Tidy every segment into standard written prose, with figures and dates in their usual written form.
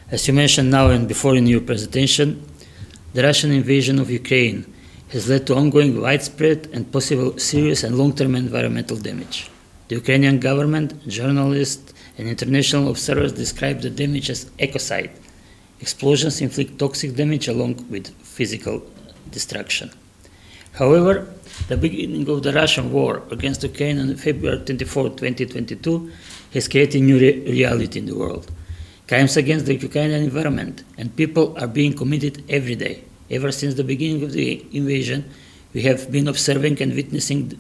As you mentioned now and before in your presentation, the Russian invasion of Ukraine has led to ongoing widespread and possible serious and long-term environmental damage. The Ukrainian government, journalists, and international observers describe the damage as ecocide. Explosions inflict toxic damage along with physical destruction. However, the beginning of the Russian war against Ukraine on February 24, 2022 has created a new reality in the world. Crimes against the Ukrainian environment and people are being committed every day. Ever since the beginning of the invasion, we have been observing and witnessing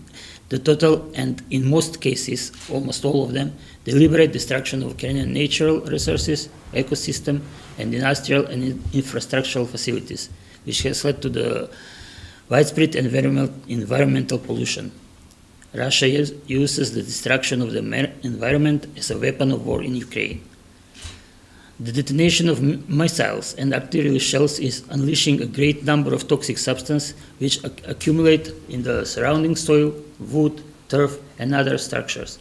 the total and, in most cases, almost all of them, deliberate destruction of Ukrainian natural resources, ecosystem, and industrial and infrastructural facilities, which has led to the widespread environmental pollution. Russia uses the destruction of the environment as a weapon of war in Ukraine. The detonation of missiles and artillery shells is unleashing a great number of toxic substances which accumulate in the surrounding soil, wood, turf, and other structures.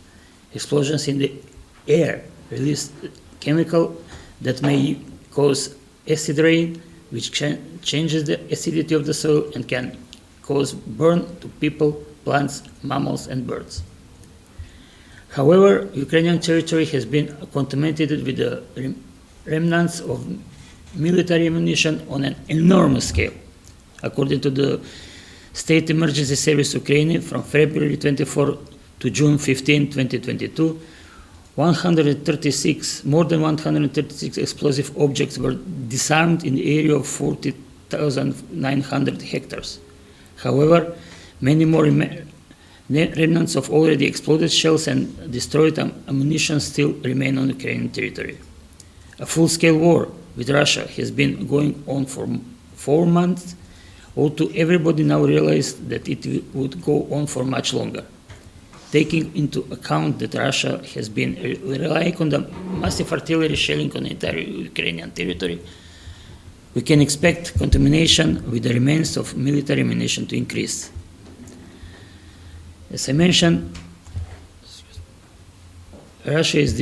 Explosions in the air release chemical that may cause acid rain, which changes the acidity of the soil and can cause burn to people, plants, mammals, and birds. However, Ukrainian territory has been contaminated with the remnants of military ammunition on an enormous scale. According to the State Emergency Service Ukraine, from February 24 to June 15, 2022, more than 136 explosive objects were disarmed in the area of 40,900 hectares. However, many more remnants of already exploded shells and destroyed ammunition still remain on Ukrainian territory. A full-scale war with Russia has been going on for 4 months, although everybody now realized that it would go on for much longer. Taking into account that Russia has been relying on the massive artillery shelling on the entire Ukrainian territory, we can expect contamination with the remains of military ammunition to increase. As I mentioned, Russia is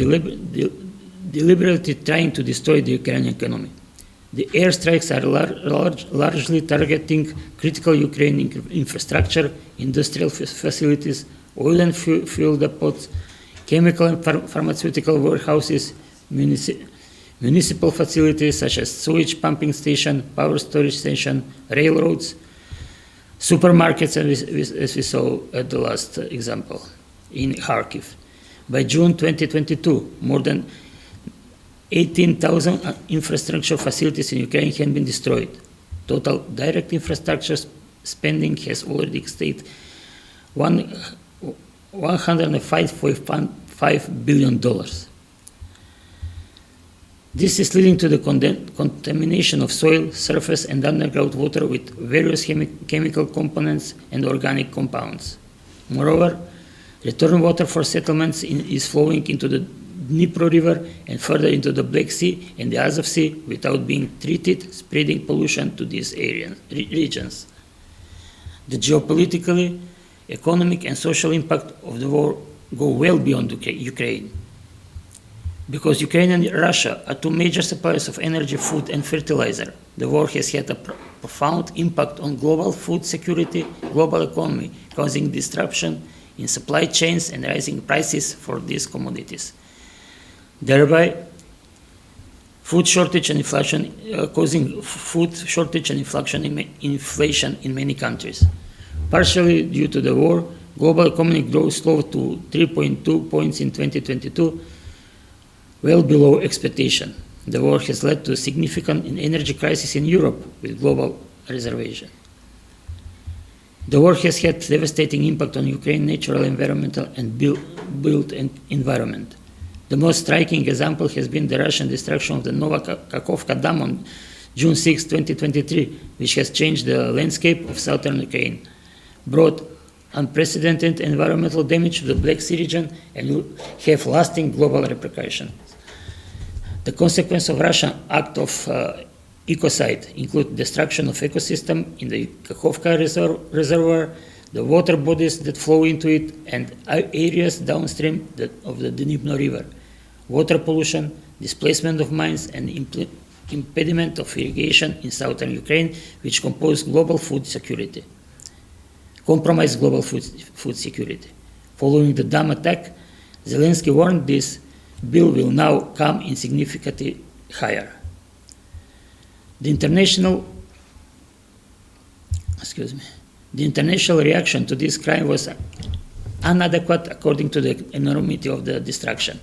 deliberately trying to destroy the Ukrainian economy. The airstrikes are largely targeting critical Ukrainian infrastructure, industrial facilities, oil and fuel depots, chemical and pharmaceutical warehouses, municipal facilities such as sewage pumping station, power storage station, railroads, supermarkets, as we saw at the last example in Kharkiv. By June 2022, more than 18,000 infrastructure facilities in Ukraine have been destroyed. Total direct infrastructure spending has already exceeded $105.5 billion. This is leading to the contamination of soil, surface, and underground water with various chemical components and organic compounds. Moreover, return water for settlements is flowing into the Dnipro River and further into the Black Sea and the Azov Sea without being treated, spreading pollution to these regions. The geopolitically, economic, and social impact of the war go well beyond Ukraine. Because Ukraine and Russia are two major suppliers of energy, food, and fertilizer, the war has had a profound impact on global food security, global economy, causing disruption in supply chains and rising prices for these commodities. Thereby, food shortage and inflation, causing food shortage and inflation in many countries. Partially due to the war, global economic growth slowed to 3.2 points in 2022, well below expectation. The war has led to a significant energy crisis in Europe with global reservation. The war has had devastating impact on Ukraine's natural, environmental, and built environment. The most striking example has been the Russian destruction of the Nova Kakhovka Dam on June 6, 2023, which has changed the landscape of southern Ukraine, brought unprecedented environmental damage to the Black Sea region, and will have lasting global repercussions. The consequence of Russian act of ecocide include destruction of ecosystem in the Kakhovka reservoir, the water bodies that flow into it, and areas downstream of the Dnipro River, water pollution, displacement of mines, and impediment of irrigation in southern Ukraine, which compromise global food security. Following the dam attack, Zelensky warned this bill will now come in significantly higher. The international reaction to this crime was inadequate according to the enormity of the destruction.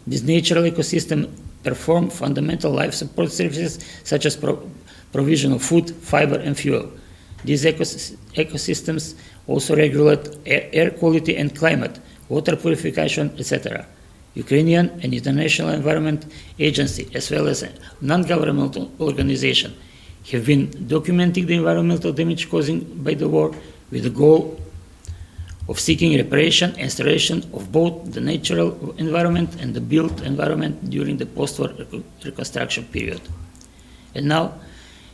This natural ecosystem perform fundamental life support services such as provision of food, fiber, and fuel. These ecosystems also regulate air quality and climate, water purification, etc. Ukrainian and International Environment Agency, as well as a non-governmental organization, have been documenting the environmental damage caused by the war with the goal of seeking reparation and restoration of both the natural environment and the built environment during the post-war reconstruction period. And now,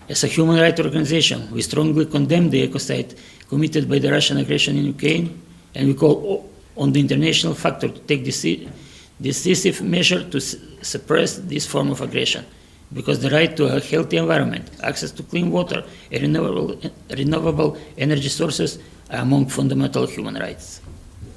as a human rights organization, we strongly condemn the ecocide committed by the Russian aggression in Ukraine, and we call on the international factor to take decisive measure to suppress this form of aggression, because the right to a healthy environment, access to clean water, and renewable energy sources are among fundamental human rights.